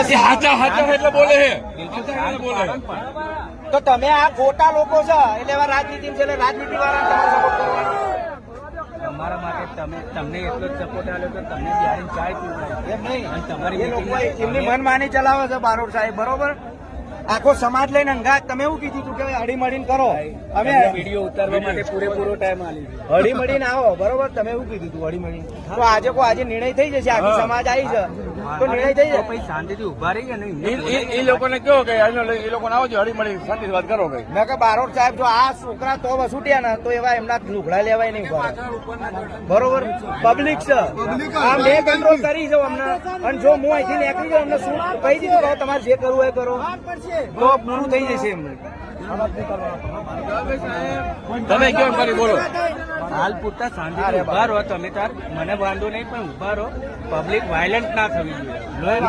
એટલે હાચા એટલે બોલે છે. તો તમે આ ખોટા લોકો છો એટલે એવા રાજનીતિ છે એટલે રાજનીતિ વાળા તમારે સપોર્ટ કરવાનો. તમારા માટે તમને એટલો જ સપોર્ટ આવ્યો તો તમને બિહારી ચાય પીવડાવી એમ નહીં, અને તમારી એ લોકો એમની મનમાની ચલાવે છે બારોટ સાહેબ, બરોબર. આખો સમાજ લઈને અંગાત તમે એવું કીધું હતું કે હળીમળીને કરો. અમે વિડીયો ઉતારવા માટે પૂરેપૂરો ટાઈમ આલી હળીમળીને આવો, બરોબર. તમે એવું કીધું હતું હળીમળીને. તો આજે નિર્ણય થઈ જશે, આખી સમાજ આવી છે તો નિર્ણય થઈ જશે. પછી શાંતિથી ઉભા રહીએ ને એ લોકોને કહો કે એ લોકોને આવો છો હળી મળી શાંતિ વાત કરો કઈ. મેં કે બારોટ સાહેબ જો આ છોકરા તો વસૂટ્યા ને તો એવા એમના લુગડા લેવાય નહીં ઉભા, બરોબર. પબ્લિક છે આ, મેં કંટ્રોલ કરી છે અમને. અને જો હું અહીંથી નીકળી જાઉં અમને શું કહી દીધું કે તમારે જે કરવું એ કરો તો પૂરું થઈ જશે એમને. તમે કેમ કરી બોલો. હાલ પૂરતા શાંતિથી ઉભા રહો તમે તાર, મને વાંધો નહીં પણ ઉભા રહો. પબ્લિક વાયલન્ટ ના થવી જોઈએ.